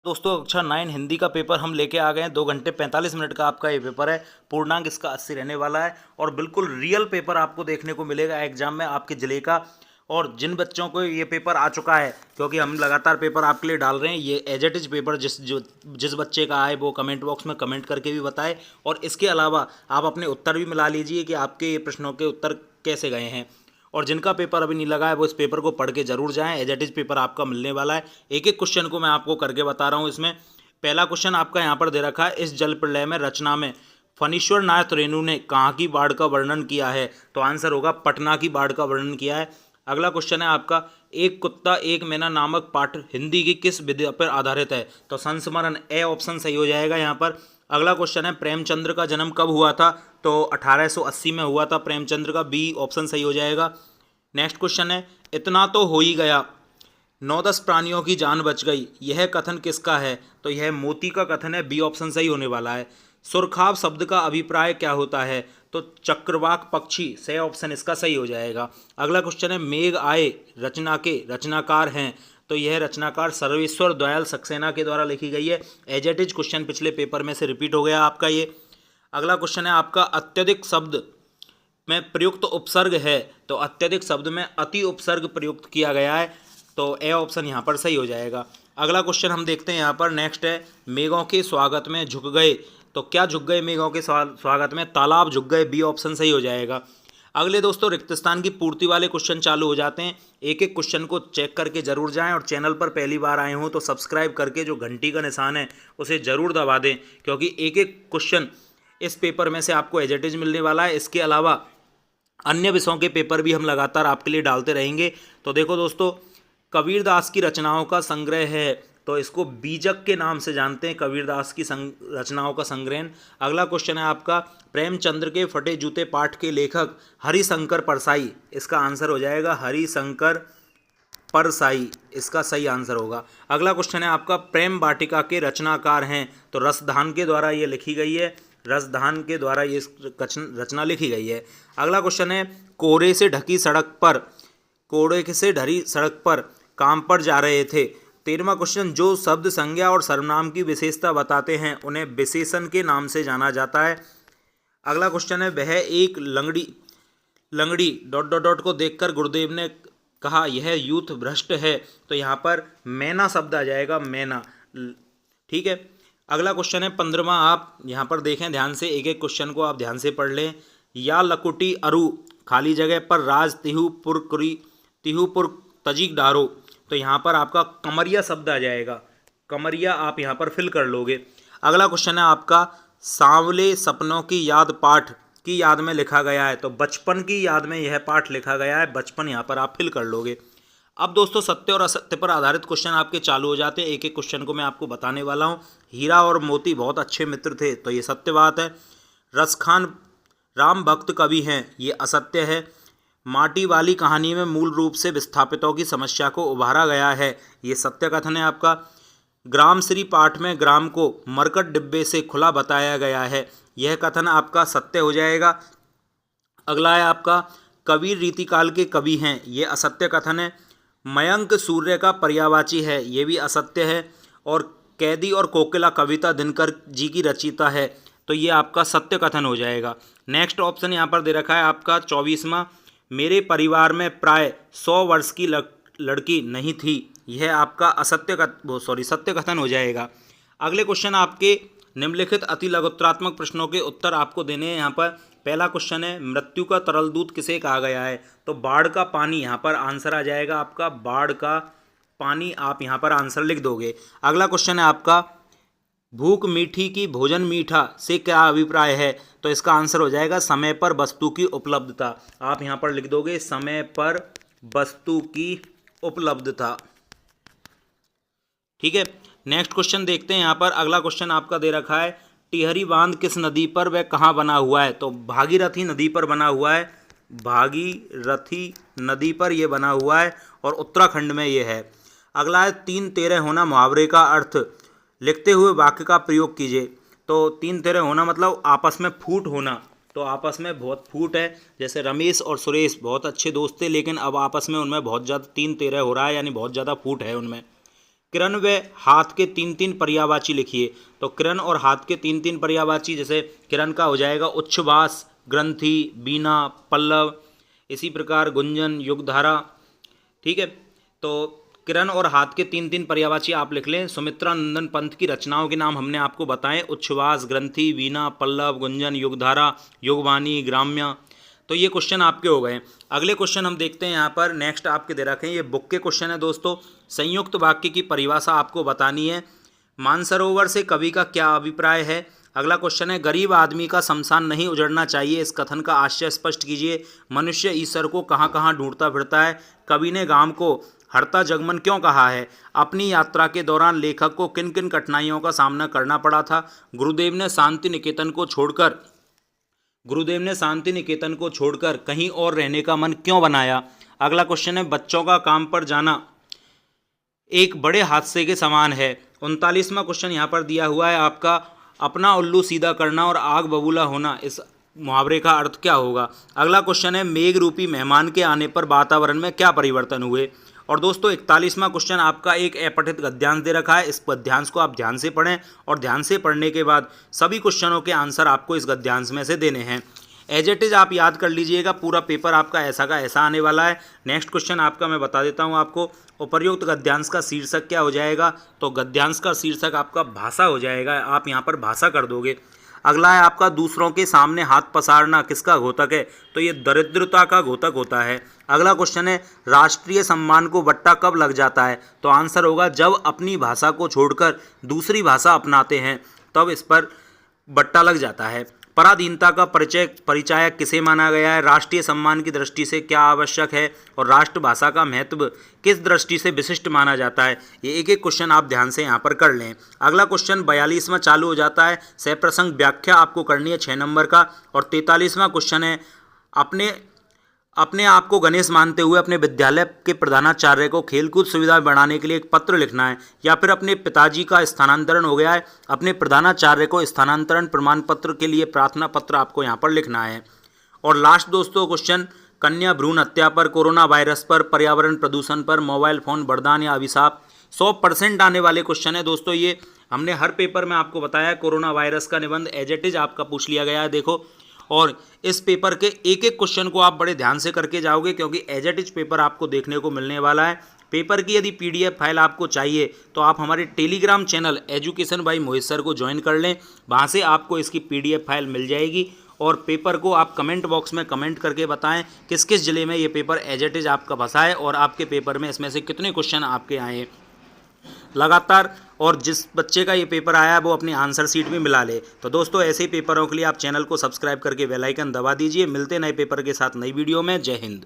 दोस्तों कक्षा 9 हिंदी का पेपर हम लेके आ गए हैं। 2 घंटे 45 मिनट का आपका ये पेपर है। पूर्णांक इसका 80 रहने वाला है और बिल्कुल रियल पेपर आपको देखने को मिलेगा एग्जाम में आपके जिले का। और जिन बच्चों को ये पेपर आ चुका है, क्योंकि हम लगातार पेपर आपके लिए डाल रहे हैं, ये एज इट इज़ पेपर जिस बच्चे का आए वो कमेंट बॉक्स में कमेंट करके भी बताए। और इसके अलावा आप अपने उत्तर भी मिला लीजिए कि आपके ये प्रश्नों के उत्तर कैसे गए हैं। और जिनका पेपर अभी नहीं लगा है वो इस पेपर को पढ़ के जरूर जाएं। एज इट इज पेपर आपका मिलने वाला है। एक एक क्वेश्चन को मैं आपको करके बता रहा हूँ। इसमें पहला क्वेश्चन आपका यहाँ पर दे रखा है, इस जल प्रलय में रचना में फणीश्वर नाथ रेणु ने कहाँ की बाढ़ का वर्णन किया है? तो आंसर होगा पटना की बाढ़ का वर्णन किया है। अगला क्वेश्चन है आपका, एक कुत्ता एक मैना नामक पाठ हिंदी की किस विधा पर आधारित है? तो संस्मरण, ए ऑप्शन सही हो जाएगा यहाँ पर। अगला क्वेश्चन है, प्रेमचंद्र का जन्म कब हुआ था? तो 1880 में हुआ था प्रेमचंद्र का, बी ऑप्शन सही हो जाएगा। नेक्स्ट क्वेश्चन है, इतना तो हो ही गया 9-10 प्राणियों की जान बच गई, यह कथन किसका है? तो यह मोती का कथन है, बी ऑप्शन सही होने वाला है। सुरखाब शब्द का अभिप्राय क्या होता है? तो चक्रवाक पक्षी, सही ऑप्शन इसका सही हो जाएगा। अगला क्वेश्चन है, मेघ आए रचना के रचनाकार हैं? तो यह रचनाकार सर्वेश्वर दयाल सक्सेना के द्वारा लिखी गई है। एज इट इज क्वेश्चन पिछले पेपर में से रिपीट हो गया आपका ये। अगला क्वेश्चन है आपका, अत्यधिक शब्द में प्रयुक्त उपसर्ग है? तो अत्यधिक शब्द में अति उपसर्ग प्रयुक्त किया गया है, तो ए ऑप्शन यहाँ पर सही हो जाएगा। अगला क्वेश्चन हम देखते हैं यहाँ पर। नेक्स्ट है, मेघों के स्वागत में झुक गए, तो क्या झुक गए मेघों के स्वागत में? तालाब झुक गए, बी ऑप्शन सही हो जाएगा। अगले दोस्तों रिक्त स्थान की पूर्ति वाले क्वेश्चन चालू हो जाते हैं। एक एक क्वेश्चन को चेक करके जरूर जाएं और चैनल पर पहली बार आए हों तो सब्सक्राइब करके जो घंटी का निशान है उसे जरूर दबा दें, क्योंकि एक एक क्वेश्चन इस पेपर में से आपको एज इट इज मिलने वाला है। इसके अलावा अन्य विषयों के पेपर भी हम लगातार आपके लिए डालते रहेंगे। तो देखो दोस्तों, कबीरदास की रचनाओं का संग्रह है, तो इसको बीजक के नाम से जानते हैं, कबीरदास की रचनाओं का संग्रह। अगला क्वेश्चन है आपका, प्रेमचंद्र के फटे जूते पाठ के लेखक हरिशंकर परसाई, इसका आंसर हो जाएगा हरिशंकर परसाई, इसका सही आंसर होगा। अगला क्वेश्चन है आपका, प्रेम वाटिका के रचनाकार हैं? तो रसधान के द्वारा ये लिखी गई है, रसधान के द्वारा ये रचना लिखी गई है। अगला क्वेश्चन है, कोहरे से ढकी सड़क पर काम पर जा रहे थे। 13वां क्वेश्चन, जो शब्द संज्ञा और सर्वनाम की विशेषता बताते हैं उन्हें विशेषण के नाम से जाना जाता है। अगला क्वेश्चन है, वह एक लंगड़ी डॉट डॉट डॉट को देखकर गुरुदेव ने कहा यह यूथ भ्रष्ट है? तो यहाँ पर मैना शब्द आ जाएगा, मैना। ठीक है। अगला क्वेश्चन है 15वां, आप यहाँ पर देखें ध्यान से, एक एक क्वेश्चन को आप ध्यान से पढ़ लें। या लकुटी अरु खाली जगह पर राज तिहुपुर तजीक डारो, तो यहाँ पर आपका कमरिया शब्द आ जाएगा, कमरिया आप यहाँ पर फिल कर लोगे। अगला क्वेश्चन है आपका, सांवले सपनों की याद पाठ की याद में लिखा गया है? तो बचपन की याद में यह पाठ लिखा गया है, बचपन यहाँ पर आप फिल कर लोगे। अब दोस्तों सत्य और असत्य पर आधारित क्वेश्चन आपके चालू हो जाते हैं। एक एक क्वेश्चन को मैं आपको बताने वाला हूँ। हीरा और मोती बहुत अच्छे मित्र थे, तो ये सत्य बात है। रसखान राम भक्त कवि हैं, ये असत्य है। माटी वाली कहानी में मूल रूप से विस्थापितों की समस्या को उभारा गया है, ये सत्य कथन है आपका। ग्रामश्री पाठ में ग्राम को मरकट डिब्बे से खुला बताया गया है, यह कथन आपका सत्य हो जाएगा। अगला है आपका, कबीर रीतिकाल के कवि हैं, ये असत्य कथन है। मयंक सूर्य का पर्यायवाची है, ये भी असत्य है। और कैदी और कोकिला कविता दिनकर जी की रचिता है, तो ये आपका सत्य कथन हो जाएगा। नेक्स्ट ऑप्शन यहाँ पर दे रखा है आपका 24वां, मेरे परिवार में प्राय 100 वर्ष की लड़की नहीं थी, यह आपका सत्य कथन हो जाएगा। अगले क्वेश्चन आपके, निम्नलिखित अति लघुत्तरात्मक प्रश्नों के उत्तर आपको देने हैं यहाँ पर। पहला क्वेश्चन है, मृत्यु का तरल दूत किसे कहा गया है? तो बाढ़ का पानी यहाँ पर आंसर आ जाएगा आपका, बाढ़ का पानी आप यहाँ पर आंसर लिख दोगे। अगला क्वेश्चन है आपका, भूख मीठी की भोजन मीठा से क्या अभिप्राय है? तो इसका आंसर हो जाएगा समय पर वस्तु की उपलब्धता, आप यहाँ पर लिख दोगे समय पर वस्तु की उपलब्धता। ठीक है। नेक्स्ट क्वेश्चन देखते हैं यहाँ पर। अगला क्वेश्चन आपका दे रखा है, टिहरी बांध किस नदी पर व कहाँ बना हुआ है? तो भागीरथी नदी पर बना हुआ है, भागीरथी नदी पर यह बना हुआ है और उत्तराखंड में ये है। अगला है, 3-13 होना मुहावरे का अर्थ लिखते हुए वाक्य का प्रयोग कीजिए। तो 3-13 होना मतलब आपस में फूट होना, तो आपस में बहुत फूट है। जैसे रमेश और सुरेश बहुत अच्छे दोस्त थे, लेकिन अब आपस में उनमें बहुत ज़्यादा 3-13 हो रहा है, यानी बहुत ज़्यादा फूट है उनमें। किरण व हाथ के 3-3 पर्यायवाची लिखिए। तो किरण और हाथ के 3-3 पर्यायवाची, जैसे किरण का हो जाएगा उच्छ्वास, ग्रंथि, वीणा, पल्लव, इसी प्रकार गुंजन, युगधारा। ठीक है, तो किरण और हाथ के 3-3 पर्यायवाची आप लिख लें। सुमित्रा नंदन पंत की रचनाओं के नाम हमने आपको बताएं, उच्छ्वास, ग्रंथि, वीणा, पल्लव, गुंजन, युगधारा, युगवाणी, ग्राम्य। तो ये क्वेश्चन आपके हो गए। अगले क्वेश्चन हम देखते हैं यहाँ पर, नेक्स्ट आपके दे रखे हैं, ये बुक के क्वेश्चन है दोस्तों। संयुक्त वाक्य की परिभाषा आपको बतानी है। मानसरोवर से कवि का क्या अभिप्राय है। अगला क्वेश्चन है, गरीब आदमी का शमशान नहीं उजड़ना चाहिए, इस कथन का आशय स्पष्ट कीजिए। मनुष्य ईश्वर को कहाँ कहाँ ढूंढता फिरता है। कवि ने गांव को हरता जगमन क्यों कहा है। अपनी यात्रा के दौरान लेखक को किन किन कठिनाइयों का सामना करना पड़ा था। गुरुदेव ने शांति निकेतन को छोड़कर कहीं और रहने का मन क्यों बनाया। अगला क्वेश्चन है, बच्चों का काम पर जाना एक बड़े हादसे के समान है। 39वां क्वेश्चन यहाँ पर दिया हुआ है आपका, अपना उल्लू सीधा करना और आग बबूला होना, इस मुहावरे का अर्थ क्या होगा। अगला क्वेश्चन है, मेघ रूपी मेहमान के आने पर वातावरण में क्या परिवर्तन हुए। और दोस्तों 41वां क्वेश्चन आपका एक अपठित गद्यांश दे रखा है। इस गद्यांश को आप ध्यान से पढ़ें और ध्यान से पढ़ने के बाद सभी क्वेश्चनों के आंसर आपको इस गद्यांश में से देने हैं। एज इट इज आप याद कर लीजिएगा, पूरा पेपर आपका ऐसा का ऐसा आने वाला है। नेक्स्ट क्वेश्चन आपका मैं बता देता हूँ आपको, उपर्युक्त गद्यांश का शीर्षक क्या हो जाएगा। तो गद्यांश का शीर्षक आपका भाषा हो जाएगा, आप यहाँ पर भाषा कर दोगे। अगला है आपका, दूसरों के सामने हाथ पसारना किसका घोतक है। तो ये दरिद्रता का घोतक होता है। अगला क्वेश्चन है, राष्ट्रीय सम्मान को बट्टा कब लग जाता है। तो आंसर होगा, जब अपनी भाषा को छोड़कर दूसरी भाषा अपनाते हैं तब इस पर बट्टा लग जाता है। पराधीनता का परिचायक किसे माना गया है। राष्ट्रीय सम्मान की दृष्टि से क्या आवश्यक है और राष्ट्रभाषा का महत्व किस दृष्टि से विशिष्ट माना जाता है। ये एक एक क्वेश्चन आप ध्यान से यहाँ पर कर लें। अगला क्वेश्चन 42वां चालू हो जाता है, सप्रसंग व्याख्या आपको करनी है 6 नंबर का। और 43वां क्वेश्चन है, अपने आप को गणेश मानते हुए अपने विद्यालय के प्रधानाचार्य को खेलकूद सुविधा बढ़ाने के लिए एक पत्र लिखना है। या फिर अपने पिताजी का स्थानांतरण हो गया है, अपने प्रधानाचार्य को स्थानांतरण प्रमाण पत्र के लिए प्रार्थना पत्र आपको यहाँ पर लिखना है। और लास्ट दोस्तों क्वेश्चन, कन्या भ्रूण हत्या पर, कोरोना वायरस पर, पर्यावरण प्रदूषण पर, मोबाइल फोन वरदान या अभिशाप, 100% आने वाले क्वेश्चन है दोस्तों। ये हमने हर पेपर में आपको बताया, कोरोना वायरस का निबंध एज इट इज आपका पूछ लिया गया है देखो। और इस पेपर के एक एक क्वेश्चन को आप बड़े ध्यान से करके जाओगे, क्योंकि एज इट इज पेपर आपको देखने को मिलने वाला है। पेपर की यदि PDF फाइल आपको चाहिए तो आप हमारे Telegram channel education by Mohit sir को ज्वाइन कर लें, वहाँ से आपको इसकी PDF फाइल मिल जाएगी। और पेपर को आप कमेंट बॉक्स में कमेंट करके बताएं किस किस जिले में ये पेपर एज इट इज आपका फंसा है और आपके पेपर में इसमें से कितने क्वेश्चन आपके आए हैं लगातार। और जिस बच्चे का ये पेपर आया है वो अपनी आंसर शीट भी मिला ले। तो दोस्तों ऐसे ही पेपरों के लिए आप चैनल को सब्सक्राइब करके बेल आइकन दबा दीजिए। मिलते नए पेपर के साथ नई वीडियो में। जय हिंद।